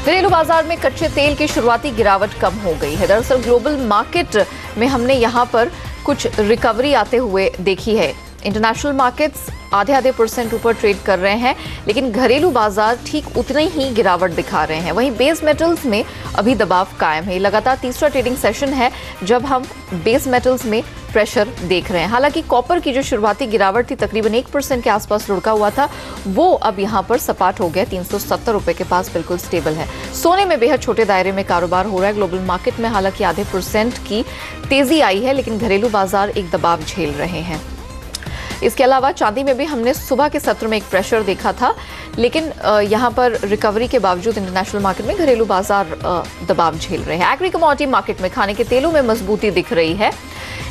घरेलू बाजार में कच्चे तेल की शुरुआती गिरावट कम हो गई है। दरअसल ग्लोबल मार्केट में हमने यहां पर कुछ रिकवरी आते हुए देखी है। इंटरनेशनल मार्केट्स आधे % ऊपर ट्रेड कर रहे हैं, लेकिन घरेलू बाजार ठीक उतनी ही गिरावट दिखा रहे हैं। वहीं बेस मेटल्स में अभी दबाव कायम है। लगातार तीसरा ट्रेडिंग सेशन है जब हम बेस मेटल्स में प्रेशर देख रहे हैं। हालांकि कॉपर की जो शुरुआती गिरावट थी तकरीबन 1% के आसपास लुढ़का हुआ था, वो अब यहां पर सपाट हो गया, 370 रुपए के पास बिल्कुल स्टेबल है। सोने में बेहद छोटे दायरे में कारोबार हो रहा है। ग्लोबल मार्केट में हालांकि आधे % की तेजी आई है, लेकिन घरेलू बाजार एक दबाव झेल रहे हैं। इसके अलावा चांदी में भी हमने सुबह के सत्र में एक प्रेशर देखा था, लेकिन यहां पर रिकवरी के बावजूद इंटरनेशनल मार्केट में घरेलू बाजार दबाव झेल रहे हैं। एग्री कमोडिटी मार्केट में खाने के तेलों में मजबूती दिख रही है।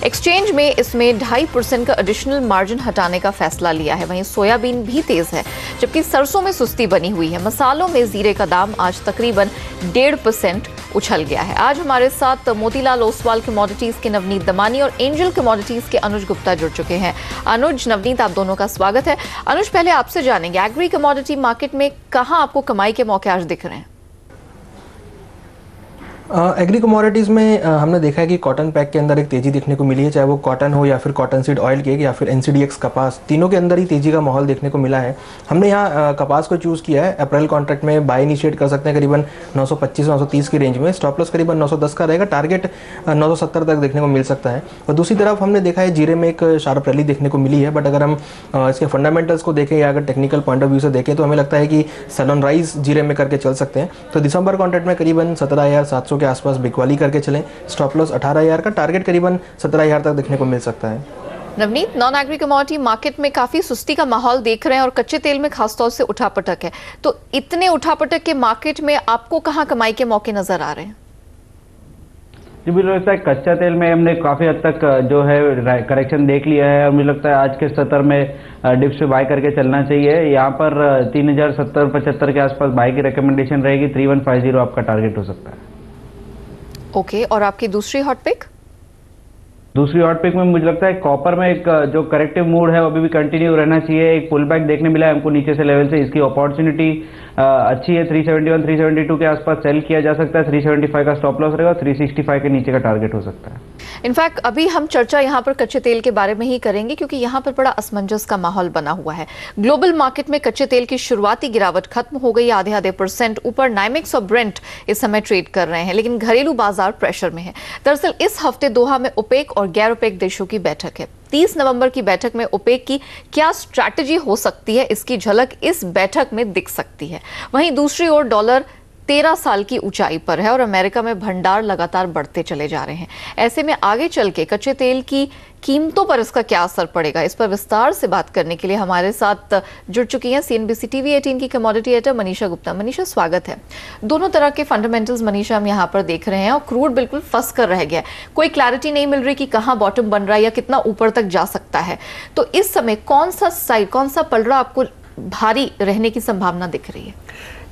एक्सचेंज में इसमें 2.5% का एडिशनल मार्जिन हटाने का फैसला लिया है। वहीं सोयाबीन भी तेज है, जबकि सरसों में सुस्ती बनी हुई है। मसालों में जीरे का दाम आज तकरीबन 1.5% उछल गया है। आज हमारे साथ मोतीलाल ओसवाल कमोडिटीज के नवनीत दमानी और एंजल कमोडिटीज के अनुज गुप्ता जुड़ चुके हैं। अनुज, नवनीत, आप दोनों का स्वागत है। अनुज, पहले आपसे जानेंगे, एग्री कमोडिटी मार्केट में कहां आपको कमाई के मौके आज दिख रहे हैं? एग्री कमोडिटीज़ में हमने देखा है कि कॉटन पैक के अंदर एक तेज़ी देखने को मिली है, चाहे वो कॉटन हो या फिर कॉटन सीड ऑयल केक या फिर NCDX कपास, तीनों के अंदर ही तेज़ी का माहौल देखने को मिला है। हमने यहाँ कपास को चूज़ किया है। अप्रैल कॉन्ट्रैक्ट में बाय इनिशिएट कर सकते हैं करीबन 925-930 की रेंज में। स्टॉप लॉस करीबन 910 का रहेगा, टारगेट 970 तक देखने को मिल सकता है। और दूसरी तरफ हमने देखा है जीरे में एक शार्प रैली देखने को मिली है, बट अगर हम इसके फंडामेंटल्स को देखें या अगर टेक्निकल पॉइंट ऑफ व्यू से देखें तो हमें लगता है कि सडन राइज जीरे में करके चल सकते हैं। तो दिसंबर कॉन्ट्रैक्ट में करीबन 17,700 के आसपास बिकवाली करके चलें। स्टॉप लॉस 18,000 का, टारगेट करीबन 17,000 तक देखने को मिल सकता है। Navneet, non agree commodity market में काफी सुस्ती का माहौल देख रहे हैं और कच्चे तेल में खासतौर से उठापटक है, तो इतने उठापटक के मार्केट में आपको कहां कमाई के मौके नजर आ रहे हैं? जी बिल्कुल लगता है कच्चा तेल में हमने काफ़ी हद तक जो है करेक्शन देख लिया है, और मुझे लगता है आज के स्तर में डिप्स पे बाय करके चलना चाहिए। यहाँ पर 3070-75 के आसपास बाय की रिकमेंडेशन रहेगी। 3150 आपका टारगेट हो सकता है। ओके, और आपकी दूसरी हॉट पिक? दूसरी हॉट पिक में मुझे लगता है कॉपर में एक जो करेक्टिव मूड है वो अभी भी कंटिन्यू रहना चाहिए। एक पुल बैक देखने मिला है हमको नीचे से लेवल से, इसकी अपॉर्चुनिटी अच्छी है। 371-372 के आसपास सेल किया जा सकता है। 375 का स्टॉप लॉस रहेगा, 365 के नीचे का टारगेट हो सकता है। इनफैक्ट अभी हम चर्चा यहाँ पर कच्चे तेल के बारे में ही करेंगे, क्योंकि यहाँ पर बड़ा असमंजस का माहौल बना हुआ है। ग्लोबल मार्केट में कच्चे तेल की शुरुआती गिरावट खत्म हो गई, आधे % ऊपर नाइमेक्स और ब्रेंट इस समय ट्रेड कर रहे हैं, लेकिन घरेलू बाजार प्रेशर में है। दरअसल इस हफ्ते दोहा में ओपेक और गैर ओपेक देशों की बैठक है। 30 नवंबर की बैठक में ओपेक की क्या स्ट्रैटेजी हो सकती है, इसकी झलक इस बैठक में दिख सकती है। वहीं दूसरी ओर डॉलर 13 साल की ऊंचाई पर है और अमेरिका में भंडार लगातार बढ़ते चले जा रहे हैं। ऐसे में आगे चल के कच्चे तेल की कीमतों पर इसका क्या असर पड़ेगा, इस पर विस्तार से बात करने के लिए हमारे साथ जुड़ चुकी हैं CNBC TV 18 की कमोडिटी एडिटर मनीषा गुप्ता। मनीषा, स्वागत है। दोनों तरह के फंडामेंटल्स मनीषा हम यहाँ पर देख रहे हैं और क्रूड बिल्कुल फंस कर रह गया है। कोई क्लैरिटी नहीं मिल रही कि कहाँ बॉटम बन रहा है या कितना ऊपर तक जा सकता है। तो इस समय कौन सा पलड़ा आपको भारी रहने की संभावना दिख रही है?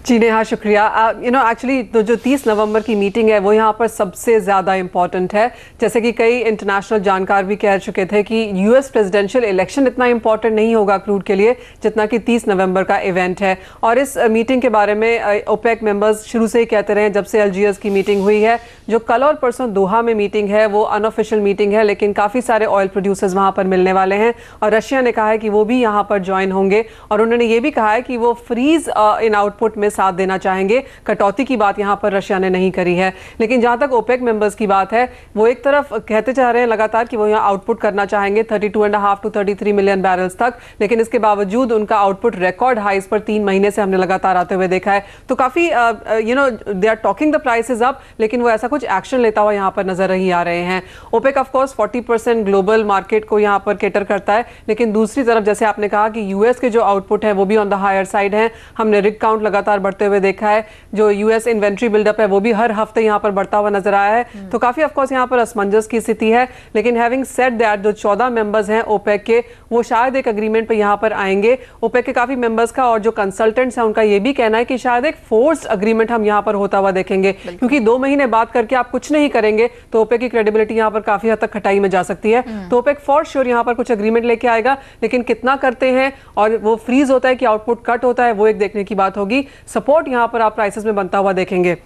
जी नेहा, शुक्रिया। एक्चुअली तो जो 30 नवंबर की मीटिंग है वो यहाँ पर सबसे ज़्यादा इम्पॉर्टेंट है। जैसे कि कई इंटरनेशनल जानकार भी कह चुके थे कि US प्रेसिडेंशियल इलेक्शन इतना इम्पॉर्टेंट नहीं होगा क्रूड के लिए जितना कि 30 नवंबर का इवेंट है। और इस मीटिंग के बारे में ओपेक मेंबर्स शुरू से ही कहते रहे, जब से अल्जीयर्स की मीटिंग हुई है। जो कल और परसों दोहा में मीटिंग है वो अनऑफिशियल मीटिंग है, लेकिन काफ़ी सारे ऑयल प्रोड्यूसर्स वहाँ पर मिलने वाले हैं और रशिया ने कहा है कि वो भी यहाँ पर ज्वाइन होंगे। और उन्होंने ये भी कहा है कि वो फ्रीज इन आउटपुट में साथ देना चाहेंगे। कटौती की बात यहां पर रशिया ने नहीं करी है। लेकिन जहां तक ओपेक मेंबर्स की बात है, वो एक तरफ कहते जा रहे हैं लगातार कि वो यहां आउटपुट करना चाहेंगे 32.5 to 33 मिलियन बैरल्स तक, लेकिन इसके बावजूद उनका आउटपुट रिकॉर्ड हाइज पर 3 महीने से हमने लगातार आते हुए देखा है। तो काफी they are talking the prices up, लेकिन वो ऐसा कुछ एक्शन लेता हुआ यहां पर नजर नहीं आ रहे हैं। OPEC of course 40% global market को यहां पर केटर करता है, लेकिन दूसरी तरफ जैसे आपने कहा कि यूएस के जो आउटपुट है वो भी ऑन द हायर साइड है। हमने रिग काउंट लगातार बढ़ते हुए देखा है। जो यूएस इन्वेंट्री बिल्डअप है वो भी हर हफ्ते यहां पर बढ़ता हुआ नजर आया है। तो काफी ऑफ कोर्स यहां पर असमंजस की स्थिति है। लेकिन हैविंग सेड दैट, जो 14 मेंबर्स हैं ओपेक के, वो शायद एक एग्रीमेंट पे यहां पर आएंगे। ओपेक के काफी मेंबर्स का और जो कंसल्टेंट्स हैं उनका ये भी कहना है कि शायद एक फोर्स्ड एग्रीमेंट हम यहां पर होता हुआ देखेंगे, क्योंकि 2 महीने बात करके आप कुछ नहीं करेंगे तो ओपेक की क्रेडिबिलिटी यहां पर काफी हद तक खटाई में जा सकती है। तो ओपेक फॉर श्योर यहां पर कुछ एग्रीमेंट लेके आएगा, लेकिन कितना करते हैं और वो फ्रीज होता है कि आउटपुट कट होता है, वो एक देखने की बात होगी। सपोर्ट यहाँ पर आप प्राइसेस में बनता हुआ देखेंगे।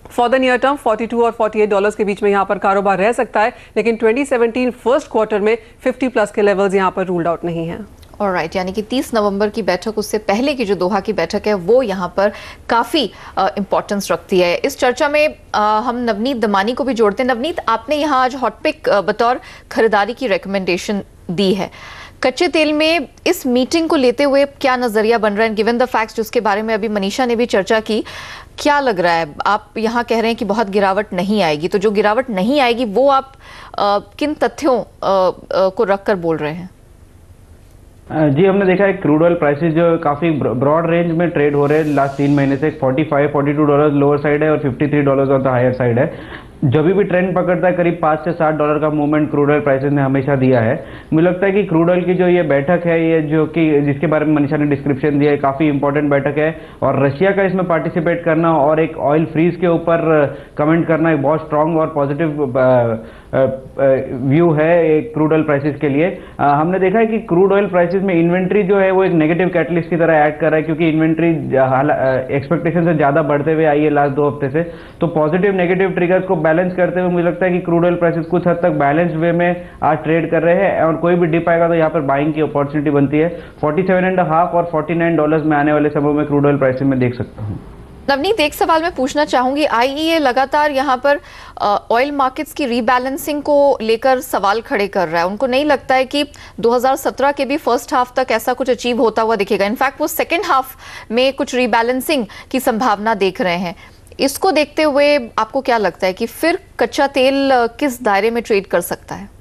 फॉर द नियर टर्म 42 और 48 डॉलर्स के बीच में यहाँ पर कारोबार रह सकता है, लेकिन 2017 फर्स्ट क्वार्टर में 50 प्लस के लेवल्स यहाँ पर रूल्ड आउट नहीं है। ऑलराइट, यानी कि 30 नवंबर की बैठक, उससे पहले की जो दोहा की बैठक है वो यहाँ पर काफ़ी इंपॉर्टेंस रखती है। इस चर्चा में हम नवनीत दमानी को भी जोड़ते हैं। नवनीत, आपने यहाँ आज हॉटपिक बतौर खरीदारी की रिकमेंडेशन दी है। कच्चे तेल में इस मीटिंग को लेते हुए क्या नजरिया बन रहा है, गिवन द फैक्ट्स जिसके बारे में अभी मनीषा ने भी चर्चा की, क्या लग रहा है? आप यहाँ कह रहे हैं कि बहुत गिरावट नहीं आएगी, तो जो गिरावट नहीं आएगी वो आप किन तथ्यों को रखकर बोल रहे हैं? जी, हमने देखा है क्रूड ऑयल प्राइसेस जो काफी ब्रॉड रेंज में ट्रेड हो रहे हैं लास्ट 3 महीने से। 45-42 डॉलर लोअर साइड है और 53 dollar on the higher side है। जब भी ट्रेंड पकड़ता है करीब 5 से 7 डॉलर का मूवमेंट क्रूड ऑयल प्राइसेस ने हमेशा दिया है। मुझे लगता है कि क्रूड ऑयल की जो ये बैठक है, ये जो कि जिसके बारे में मनीषा ने डिस्क्रिप्शन दिया है, काफी इंपॉर्टेंट बैठक है और रशिया का इसमें पार्टिसिपेट करना और एक ऑयल फ्रीज के ऊपर कमेंट करना एक बहुत स्ट्रांग और पॉजिटिव व्यू है एक क्रूड ऑयल प्राइसेस के लिए। हमने देखा है कि क्रूड ऑयल प्राइसेस में इन्वेंट्री जो है वो एक नेगेटिव कैटलिस्ट की तरह ऐड कर रहा है, क्योंकि इन्वेंट्री एक्सपेक्टेशन से ज्यादा बढ़ते हुए आई है लास्ट 2 हफ्ते से। तो पॉजिटिव नेगेटिव ट्रिगर्स को बैलेंस करते हुए मुझे लगता है कि क्रूड ऑयल प्राइसेस कुछ हद तक बैलेंस वे में आज ट्रेड कर रहे हैं और कोई भी डिप आएगा तो यहाँ पर बाइंग की अपॉर्चुनिटी बनती है। 47.5 और 49 डॉलर्स में आने वाले समय में क्रूड ऑयल प्राइसेस में देख सकता हूँ। नवनीत, एक सवाल मैं पूछना चाहूंगी, आईईए लगातार यहाँ पर ऑयल मार्केट्स की रीबैलेंसिंग को लेकर सवाल खड़े कर रहा है। उनको नहीं लगता है कि 2017 के भी फर्स्ट हाफ तक ऐसा कुछ अचीव होता हुआ दिखेगा। इनफैक्ट वो सेकेंड हाफ में कुछ रीबैलेंसिंग की संभावना देख रहे हैं। इसको देखते हुए आपको क्या लगता है कि फिर कच्चा तेल किस दायरे में ट्रेड कर सकता है?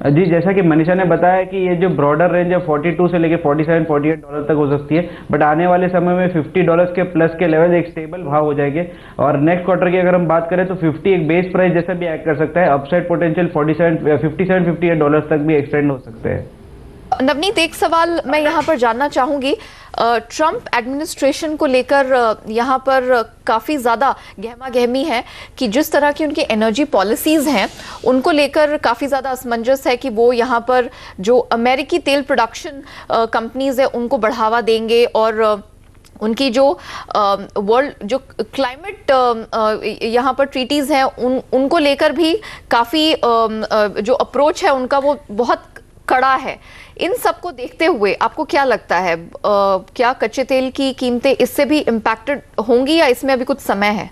जी, जैसा कि मनीषा ने बताया कि ये जो ब्रॉडर रेंज है 42 से लेके 47-48 डॉलर तक हो सकती है, बट आने वाले समय में 50 डॉलर्स के प्लस के लेवल एक स्टेबल भाव हो जाएंगे। और नेक्स्ट क्वार्टर की अगर हम बात करें तो 50 एक बेस प्राइस जैसा भी एक्ट कर सकता है। अपसाइड पोटेंशियल 57-58 डॉलर्स तक भी एक्सटेंड हो सकते हैं। नवनीत, एक सवाल मैं यहाँ पर जानना चाहूंगी, ट्रंप एडमिनिस्ट्रेशन को लेकर यहाँ पर काफ़ी ज़्यादा गहमा गहमी है कि जिस तरह की उनकी एनर्जी पॉलिसीज़ हैं उनको लेकर काफ़ी ज़्यादा असमंजस है कि वो यहाँ पर जो अमेरिकी तेल प्रोडक्शन कंपनीज़ है उनको बढ़ावा देंगे और उनकी जो वर्ल्ड जो क्लाइमेट यहाँ पर ट्रीटीज़ हैं उनको लेकर भी काफ़ी जो अप्रोच है उनका वो बहुत कड़ा है। इन सब को देखते हुए आपको क्या लगता है, क्या कच्चे तेल की कीमतें इससे भी इम्पैक्टेड होंगी या इसमें अभी कुछ समय है?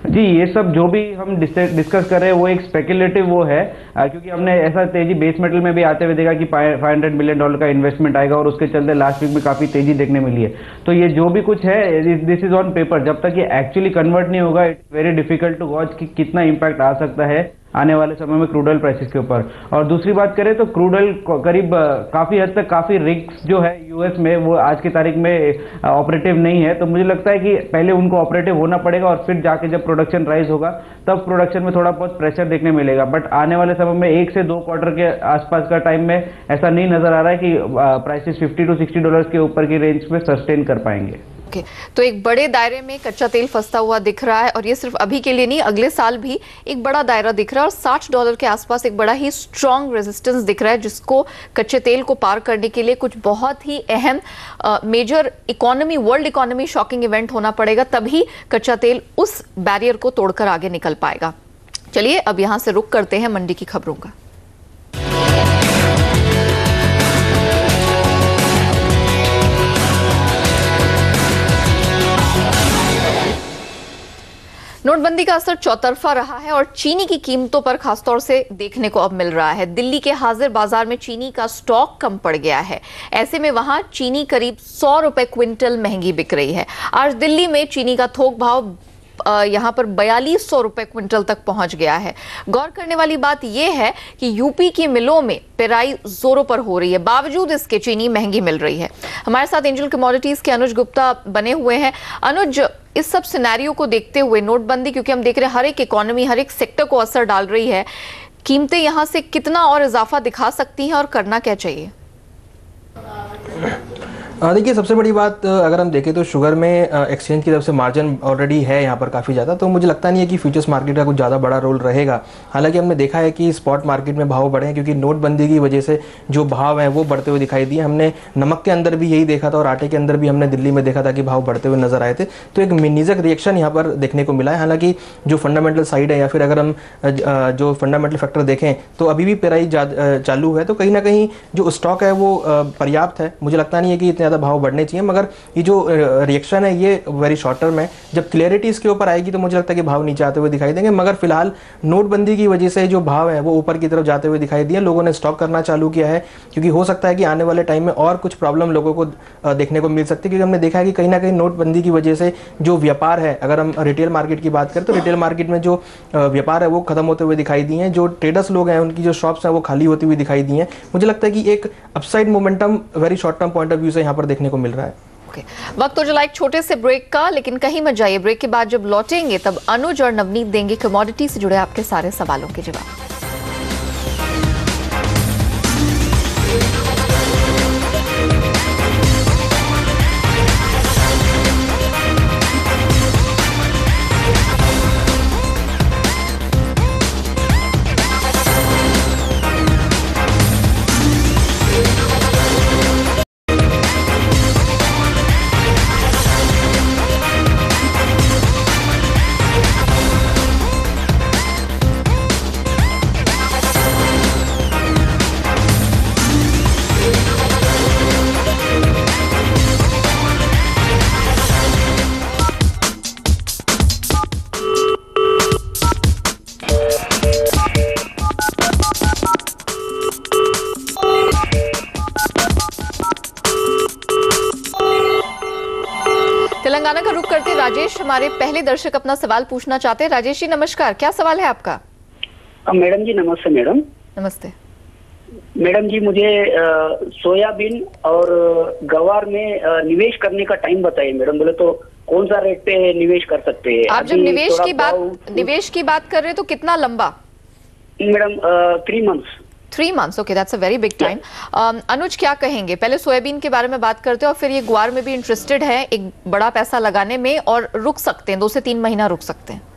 जी, ये सब जो भी हम डिस्कस कर रहे हैं वो एक स्पेकुलेटिव वो है, क्योंकि हमने ऐसा तेजी बेस मेटल में भी आते हुए देखा कि $500 मिलियन का इन्वेस्टमेंट आएगा और उसके चलते लास्ट वीक में काफी तेजी देखने मिली है। तो ये जो भी कुछ है दिस इज ऑन पेपर, जब तक ये एक्चुअली कन्वर्ट नहीं होगा it's very difficult to watch कि कितना इम्पैक्ट आ सकता है आने वाले समय में क्रूड ऑयल प्राइसेस के ऊपर। और दूसरी बात करें तो क्रूड ऑयल करीब काफी हद तक काफी रिस्क जो है यूएस में वो आज की तारीख में ऑपरेटिव नहीं है। तो मुझे लगता है कि पहले उनको ऑपरेटिव होना पड़ेगा और फिर जाके जब प्रोडक्शन राइज होगा तब प्रोडक्शन में थोड़ा बहुत प्रेशर देखने मिलेगा। बट आने वाले समय में 1 से 2 क्वार्टर के आसपास का टाइम में ऐसा नहीं नजर आ रहा है कि प्राइसेस 50 to 60 डॉलर के ऊपर की रेंज में सस्टेन कर पाएंगे। तो एक बड़े दायरे में कच्चा तेल फंसता हुआ दिख रहा है और ये सिर्फ अभी के लिए नहीं, अगले साल भी एक बड़ा दायरा दिख रहा है और 60 डॉलर के आसपास एक बड़ा ही स्ट्रॉन्ग रेजिस्टेंस दिख रहा है, जिसको कच्चे तेल को पार करने के लिए कुछ बहुत ही अहम major economy world economy shocking event होना पड़ेगा, तभी कच्चा तेल उस बैरियर को तोड़कर आगे निकल पाएगा। चलिए अब यहां से रुक करते हैं मंडी की खबरों का। नोटबंदी का असर चौतरफा रहा है और चीनी की कीमतों पर खासतौर से देखने को अब मिल रहा है। दिल्ली के हाजिर बाजार में चीनी का स्टॉक कम पड़ गया है, ऐसे में वहां चीनी करीब 100 रुपए क्विंटल महंगी बिक रही है। आज दिल्ली में चीनी का थोक भाव यहां पर 4200 रुपए क्विंटल तक पहुंच गया है। गौर करने वाली बात यह है कि यूपी की मिलों में पेराई जोरों पर हो रही है, बावजूद इसके चीनी महंगी मिल रही है। हमारे साथ एंजल कमोडिटीज के अनुज गुप्ता बने हुए हैं। अनुज, इस सब सिनेरियो को देखते हुए नोटबंदी, क्योंकि हम देख रहे हैं हर एक इकोनॉमी हर एक सेक्टर को असर डाल रही है, कीमतें यहां से कितना और इजाफा दिखा सकती हैं और करना क्या चाहिए? देखिए, सबसे बड़ी बात अगर हम देखें तो शुगर में एक्सचेंज की तरफ से मार्जिन ऑलरेडी है यहाँ पर काफ़ी ज़्यादा, तो मुझे लगता नहीं है कि फ्यूचर्स मार्केट का कुछ ज़्यादा बड़ा रोल रहेगा। हालांकि हमने देखा है कि स्पॉट मार्केट में भाव बढ़े हैं क्योंकि नोटबंदी की वजह से जो भाव हैं वो बढ़ते हुए दिखाई दिए। हमने नमक के अंदर भी यही देखा था और आटे के अंदर भी हमने दिल्ली में देखा था कि भाव बढ़ते हुए नजर आए थे। तो एक मिनिजक रिएक्शन यहाँ पर देखने को मिला है। हालांकि जो फंडामेंटल साइड है या फिर अगर हम जो फंडामेंटल फैक्टर देखें तो अभी भी पेराई चालू है, तो कहीं ना कहीं जो स्टॉक है वो पर्याप्त है। मुझे लगता नहीं है कि इतने ज़्यादा भाव बढ़ने चाहिए, मगर ये जो रिएक्शन है ये वेरी शॉर्ट टर्म है। जब क्लैरिटी इसके ऊपर आएगी तो मुझे लगता है कि भाव नीचे आते हुए दिखाई देंगे। मगर फिलहाल नोटबंदी की वजह से जो भाव है वो ऊपर की तरफ जाते हुए दिखाई दिए। लोगों ने स्टॉक करना चालू किया है क्योंकि हो सकता है कि आने वाले टाइम में और कुछ प्रॉब्लम लोगों को देखने को मिल सकती है, क्योंकि हमने देखा है कि कहीं ना कहीं नोटबंदी की वजह से जो व्यापार है, अगर हम रिटेल मार्केट की बात करें तो रिटेल मार्केट में जो व्यापार है वो खत्म होते हुए दिखाई दिए हैं। जो ट्रेडर्स लोग हैं उनकी जो शॉप्स हैं वो खाली होती हुई दिखाई दी हैं। मुझे लगता है कि एक upside momentum very short term point of view से यहाँ पर देखने को मिल रहा है। वक्त तो चला एक छोटे से ब्रेक का, लेकिन कहीं मत जाइए। ब्रेक के बाद जब लौटेंगे तब अनुज और नवनीत देंगे कमोडिटी से जुड़े आपके सारे सवालों के जवाब। तेलंगाना का रुख करते राजेश हमारे पहले दर्शक अपना सवाल पूछना चाहते हैं। राजेश जी नमस्कार, क्या सवाल है आपका? मैडम जी नमस्ते। मैडम नमस्ते। मैडम जी मुझे सोयाबीन और गवार में निवेश करने का टाइम बताइए मैडम। बोले तो कौन सा रेट पे निवेश कर सकते हैं? आप जब निवेश की बात कर रहे हैं तो कितना लंबा? Madam 3 months. 3 months, okay, that's a very big time. Anuj क्या कहेंगे? पहले सोयाबीन के बारे में बात करते हैं और फिर ये ग्वार में भी इंटरेस्टेड है एक बड़ा पैसा लगाने में और रुक सकते हैं, 2 से 3 महीना रुक सकते हैं।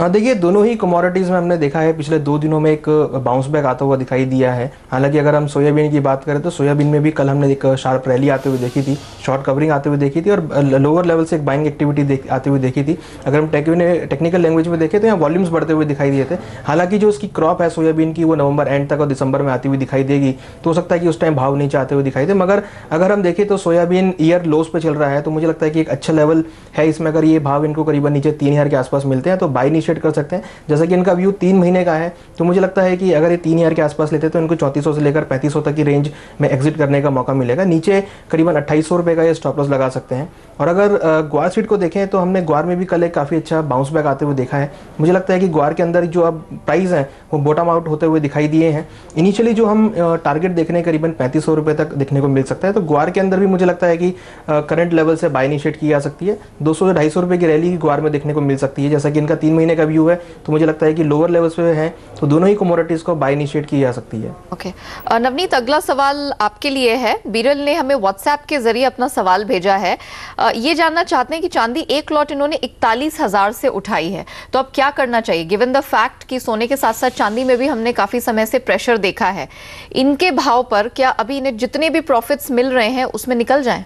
देखिए, दोनों ही कमोडिटीज़ में हमने देखा है पिछले 2 दिनों में एक बाउंस बैक आता हुआ दिखाई दिया है। हालांकि अगर हम सोयाबीन की बात करें तो सोयाबीन में भी कल हमने एक शार्प रैली आते हुए देखी थी, शॉर्ट कवरिंग आते हुए देखी थी और लोअर लेवल से एक बाइंग एक्टिविटी आते हुए देखी थी। अगर हम टेक्निकल लैंग्वेज में देखें तो यहाँ वॉल्यूम्स बढ़ते हुए दिखाई दिए थे। हालांकि जो उसकी क्रॉप है सोयाबीन की वो नवंबर एंड तक और दिसंबर में आती हुई दिखाई देगी, तो हो सकता है कि उस टाइम भाव नीचे आते हुए दिखाई दे। मगर अगर हम देखें तो सोयाबीन ईयर लोस पे चल रहा है, तो मुझे लगता है कि एक अच्छा लेवल है इसमें। अगर ये भाव इनको करीबन नीचे 3000 के आसपास मिलते हैं तो बाय इनिशिएट कर सकते हैं। जैसा कि इनका व्यू 3 महीने का है, तो मुझे लगता है कि अगर ये 3000 के आसपास लेते हैं तो इनको 3400 से लेकर 3500 तक की रेंज में एग्जिट करने का मौका मिलेगा। नीचे करीबन 2800 रुपये का ये स्टॉप लॉस लगा सकते हैं। और अगर ग्वार सीड को देखें तो हमने ग्वार में भी कल एक काफ़ी अच्छा बाउंस बैक आते हुए देखा है। मुझे लगता है कि ग्वार के अंदर जो अब प्राइस हैं वो बॉटम आउट होते हुए दिखाई दिए हैं। इनिशियली जो हम टारगेट देख रहे हैं करीबन 3500 रुपये तक देखने को मिल सकता है। तो ग्वार के अंदर भी मुझे लगता है कि करंट लेवल से बाय इनिशिएट की जा सकती है। 200 से 250 रुपये की रैली ग्वार में देखने को मिल सकती है। जैसा कि इनका 3 महीने का व्यू है, तो मुझे लगता है कि लोअर लेवल्स पे है, तो दोनों ही कमोडिटीज को बाय इनिशिएट की जा सकती है। ओके नवनीत, अगला सवाल आपके लिए है। बीरल ने हमें व्हाट्सएप के जरिए अपना सवाल भेजा है। ये जानना चाहते हैं कि चांदी एक लॉट इन्होंने 41,000 से उठाई है, तो अब क्या करना चाहिए गिवन द फैक्ट कि सोने के साथ साथ चांदी में भी हमने काफी समय से प्रेशर देखा है। इनके भाव पर क्या अभी इन्हें जितने भी प्रॉफिट्स मिल रहे हैं उसमें निकल जाएं?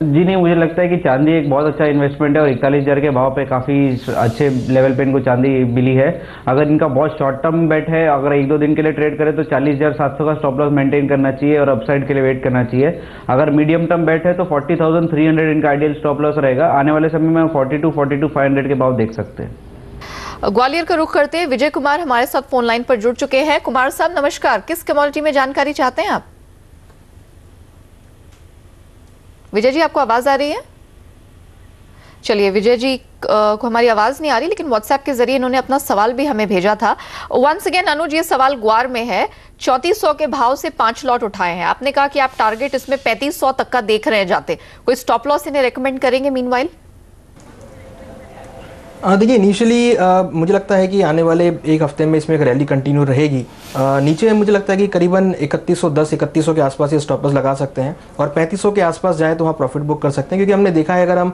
जी नहीं, मुझे लगता है कि चांदी एक बहुत अच्छा इन्वेस्टमेंट है और 41,000 के भाव पे काफ़ी अच्छे लेवल पे इनको चांदी मिली है। अगर इनका बहुत शॉर्ट टर्म बेट है, अगर 1-2 दिन के लिए ट्रेड करें तो 40,700 का स्टॉप लॉस मेंटेन करना चाहिए और अपसाइड के लिए वेट करना चाहिए। अगर मीडियम टर्म बेट है तो 40,300 इनका आइडियल स्टॉप लॉस रहेगा। आने वाले समय में 42,500 के भाव देख सकते हैं। ग्वालियर का रुख करते हैं, विजय कुमार हमारे साथ फोन लाइन पर जुड़ चुके हैं। कुमार साहब नमस्कार, किस कमोडिटी में जानकारी चाहते हैं आप? विजय जी आपको आवाज आ रही है? चलिए, विजय जी को हमारी आवाज नहीं आ रही, लेकिन व्हाट्सएप के जरिए इन्होंने अपना सवाल भी हमें भेजा था। वंस अगेन अनुज, ये सवाल ग्वार में है। 3400 के भाव से 5 लॉट उठाए हैं। आपने कहा कि आप टारगेट इसमें 3500 तक का देख रहे हैं जाते, कोई स्टॉप लॉस इन्हें रेकमेंड करेंगे मीनवाइल? देखिए इनिशियली मुझे लगता है कि आने वाले एक हफ्ते में इसमें एक रैली कंटिन्यू रहेगी। नीचे मुझे लगता है कि करीबन 3110 3100 के आसपास ये स्टॉप लॉस लगा सकते हैं और 3500 के आसपास जाए तो वहाँ प्रॉफिट बुक कर सकते हैं, क्योंकि हमने देखा है अगर हम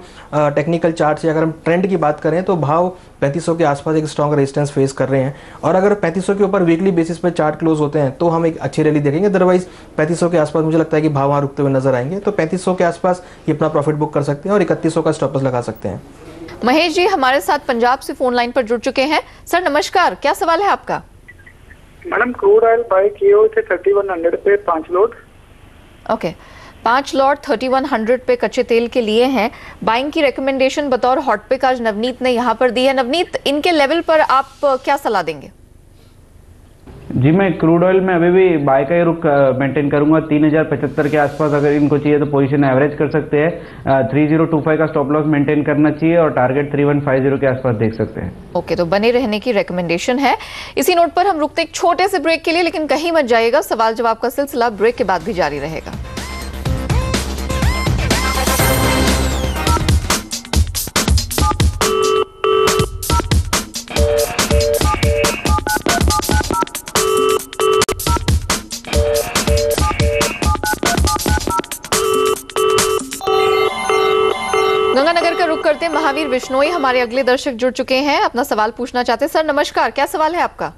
टेक्निकल चार्ट से अगर हम ट्रेंड की बात करें तो भाव 3500 के आसपास एक स्ट्रॉन्ग रेजिस्टेंस फेस कर रहे हैं और अगर 3500 के ऊपर वीकली बेसिस पर चार्ट क्लोज होते हैं तो हम एक अच्छी रैली देखेंगे। अदरवाइज 3500 के आसपास मुझे लगता है कि भाव वहाँ रुकते हुए नजर आएंगे, तो 3500 के आसपास ये अपना प्रॉफिट बुक कर सकते हैं और 3100 का स्टॉप लॉस लगा सकते हैं। महेश जी हमारे साथ पंजाब से फोन लाइन पर जुड़ चुके हैं। सर नमस्कार, क्या सवाल है आपका? मैडम क्रूड ऑयल बाय किए हुए थे 3100 पे 5 लोड। ओके, 5 लॉट 3100 पे कच्चे तेल के लिए हैं। बाइंग की रिकमेंडेशन बतौर हॉट पिक आज नवनीत ने यहाँ पर दी है। नवनीत, इनके लेवल पर आप क्या सलाह देंगे? जी मैं क्रूड ऑयल में अभी भी बाय का ही रुख मेंटेन करूंगा। 3075 के आसपास अगर इनको चाहिए तो पोजीशन एवरेज कर सकते हैं। 3025 का स्टॉप लॉस मेंटेन करना चाहिए और टारगेट 3150 के आसपास देख सकते हैं। ओके, तो बने रहने की रिकमेंडेशन है। इसी नोट पर हम रुकते एक छोटे से ब्रेक के लिए, लेकिन कहीं मत जाइएगा, सवाल जवाब का सिलसिला ब्रेक के बाद भी जारी रहेगा। गंगानगर का रुख करते महावीर बिश्नोई हमारे अगले दर्शक जुड़ चुके हैं, अपना सवाल पूछना चाहते हैं। सर नमस्कार, क्या सवाल है आपका?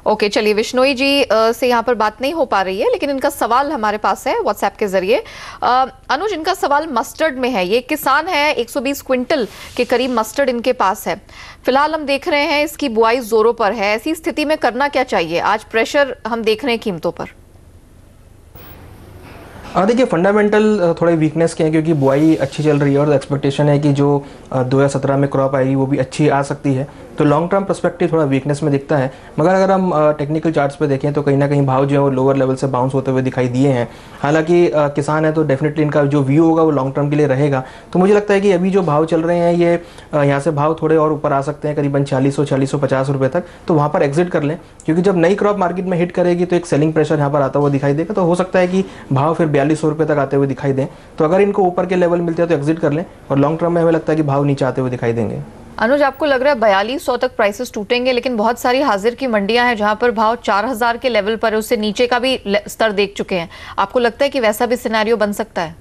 ओके, चलिए विश्नोई जी से यहाँ पर बात नहीं हो पा रही है, लेकिन इनका सवाल हमारे पास है व्हाट्सएप के जरिए। अनुज, इनका सवाल मस्टर्ड में है। ये किसान है, 120 क्विंटल के करीब मस्टर्ड इनके पास है। फिलहाल हम देख रहे हैं इसकी बुआई जोरों पर है। ऐसी स्थिति में करना क्या चाहिए? आज प्रेशर हम देख रहे हैं कीमतों पर। देखिए फंडामेंटल थोड़े वीकनेस के हैं, क्योंकि बुआई अच्छी चल रही है और एक्सपेक्टेशन है कि जो 2017 में क्रॉप आएगी वो भी अच्छी आ सकती है, तो लॉन्ग टर्म पर्सपेक्टिव थोड़ा वीकनेस में दिखता है। मगर अगर हम टेक्निकल चार्ट्स पे देखें तो कहीं ना कहीं भाव जो है वो लोअर लेवल से बाउंस होते हुए दिखाई दिए हैं। हालांकि किसान है तो डेफिनेटली इनका जो व्यू होगा वो लॉन्ग टर्म के लिए रहेगा। तो मुझे लगता है कि अभी जो भाव चल रहे हैं ये यहाँ से भाव थोड़े और ऊपर आ सकते हैं, करीबन 4050 रुपये तक, तो वहाँ पर एग्जिट कर लें, क्योंकि जब नई क्रॉप मार्केट में हिट करेगी तो एक सेलिंग प्रेशर यहाँ पर आता हुआ दिखाई देगा। तो हो सकता है कि भाव फिर 4200 रुपये तक आते हुए दिखाई दें। तो अगर इनको ऊपर के लेवल मिलते हैं तो एग्जिट कर लें, और लॉन्ग टर्म में हमें लगता है कि भाव नीचे आते हुए दिखाई देंगे। अनुज, आपको लग रहा है 4200 तक प्राइसेस टूटेंगे, लेकिन बहुत सारी हाजिर की मंडियां हैं जहां पर भाव 4000 के लेवल पर, उससे नीचे का भी स्तर देख चुके हैं। आपको लगता है कि वैसा भी सिनेरियो बन सकता है?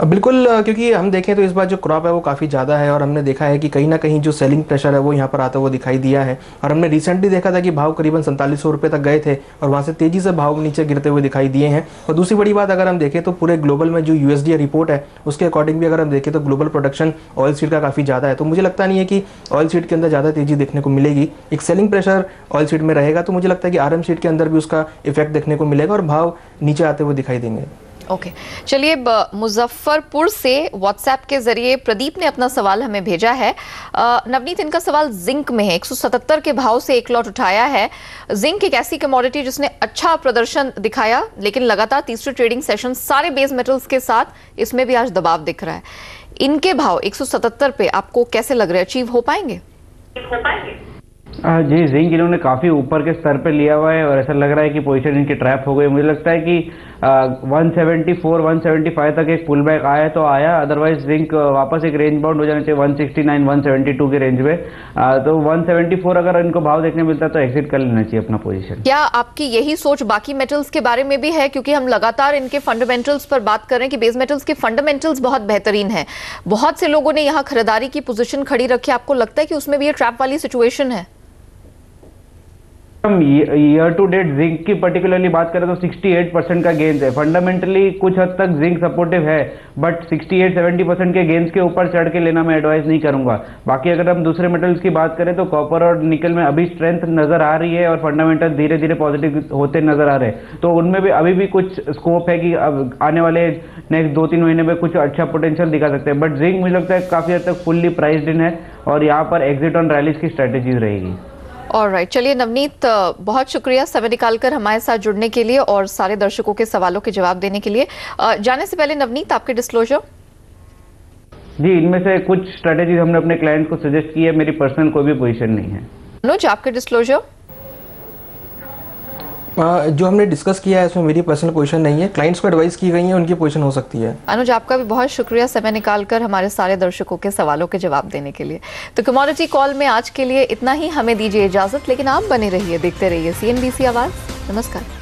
बिल्कुल, क्योंकि हम देखें तो इस बार जो क्रॉप है वो काफ़ी ज़्यादा है और हमने देखा है कि कहीं ना कहीं जो सेलिंग प्रेशर है वो यहाँ पर आता हुआ दिखाई दिया है। और हमने रिसेंटली देखा था कि भाव करीबन 4700 रुपये तक गए थे और वहाँ से तेज़ी से भाव नीचे गिरते हुए दिखाई दिए हैं। और दूसरी बड़ी बात, अगर हम देखें तो पूरे ग्लोबल में जो USDA रिपोर्ट है उसके अकॉर्डिंग भी अगर हम देखें तो ग्लोबल प्रोडक्शन ऑयल सीड का काफ़ी ज़्यादा है। तो मुझे लगता नहीं है कि ऑयल सीड के अंदर ज़्यादा तेज़ी देखने को मिलेगी। एक सेलिंग प्रेशर ऑयल सीड में रहेगा, तो मुझे लगता है कि RM सीड के अंदर भी उसका इफेक्ट देखने को मिलेगा और भाव नीचे आते हुए दिखाई देंगे। ओके, चलिए मुजफ्फरपुर से व्हाट्सएप के जरिए प्रदीप ने अपना सवाल हमें भेजा है। नवनीत, इनका सवाल जिंक में है। 177 के भाव से एक लॉट उठाया है। जिंक एक ऐसी कमोडिटी जिसने अच्छा प्रदर्शन दिखाया, लेकिन लगातार तीसरे ट्रेडिंग सेशन सारे बेस मेटल्स के साथ इसमें भी आज दबाव दिख रहा है। इनके भाव 177 पे आपको कैसे लग रहे हैं, अचीव हो पाएंगे? जी, जिंक इन्होंने काफ़ी ऊपर के स्तर पे लिया हुआ है और ऐसा लग रहा है कि पोजीशन इनकी ट्रैप हो गई। मुझे लगता है कि 174 175 तक एक पुल बैक आया तो आया, अदरवाइज जिंक वापस एक रेंज बाउंड हो जाना चाहिए 169 172 के रेंज में। तो 174 अगर इनको भाव देखने मिलता है तो एग्जिट कर लेना चाहिए अपना पोजीशन। क्या आपकी यही सोच बाकी मेटल्स के बारे में भी है? क्योंकि हम लगातार इनके फंडामेंटल्स पर बात कर रहे हैं कि बेस मेटल्स के फंडामेंटल्स बहुत बेहतरीन है। बहुत से लोगों ने यहाँ खरीदारी की पोजीशन खड़ी रखी। आपको लगता है कि उसमें भी ये ट्रैप वाली सिचुएशन है? ईयर टू डेट जिंक की पर्टिकुलरली बात करें तो 68% का गेंस है। फंडामेंटली कुछ हद तक जिंक सपोर्टिव है, बट 68-70% के गेंस के ऊपर चढ़ के लेना मैं एडवाइस नहीं करूंगा। बाकी अगर हम दूसरे मेटल्स की बात करें तो कॉपर और निकल में अभी स्ट्रेंथ नजर आ रही है और फंडामेंटल धीरे धीरे पॉजिटिव होते नजर आ रहे हैं। तो उनमें भी अभी भी कुछ स्कोप है कि अब आने वाले नेक्स्ट 2-3 महीने में कुछ अच्छा पोटेंशियल दिखा सकते हैं। बट जिंक मुझे लगता है काफी हद तक फुल्ली प्राइस्ड इन है और यहाँ पर एग्जिट ऑन रैलीज की स्ट्रेटेजीज रहेगी। ऑलराइट, चलिए नवनीत, बहुत शुक्रिया समय निकालकर हमारे साथ जुड़ने के लिए और सारे दर्शकों के सवालों के जवाब देने के लिए। जाने से पहले नवनीत, आपके डिस्क्लोजर। जी, इनमें से कुछ स्ट्रेटेजीज हमने अपने क्लाइंट को सजेस्ट की है, मेरी पर्सनल कोई भी पोजीशन नहीं है। अनुज, आपके डिस्क्लोजर। जो हमने डिस्कस किया है इसमें मेरी पर्सनल पोजीशन नहीं है, क्लाइंट्स को एडवाइस की गई है, उनकी पोजीशन हो सकती है। अनुज, आपका भी बहुत शुक्रिया समय निकालकर हमारे सारे दर्शकों के सवालों के जवाब देने के लिए। तो कमोडिटी कॉल में आज के लिए इतना ही, हमें दीजिए इजाजत, लेकिन आप बने रहिए, देखते रहिए CNBC आवाज। नमस्कार।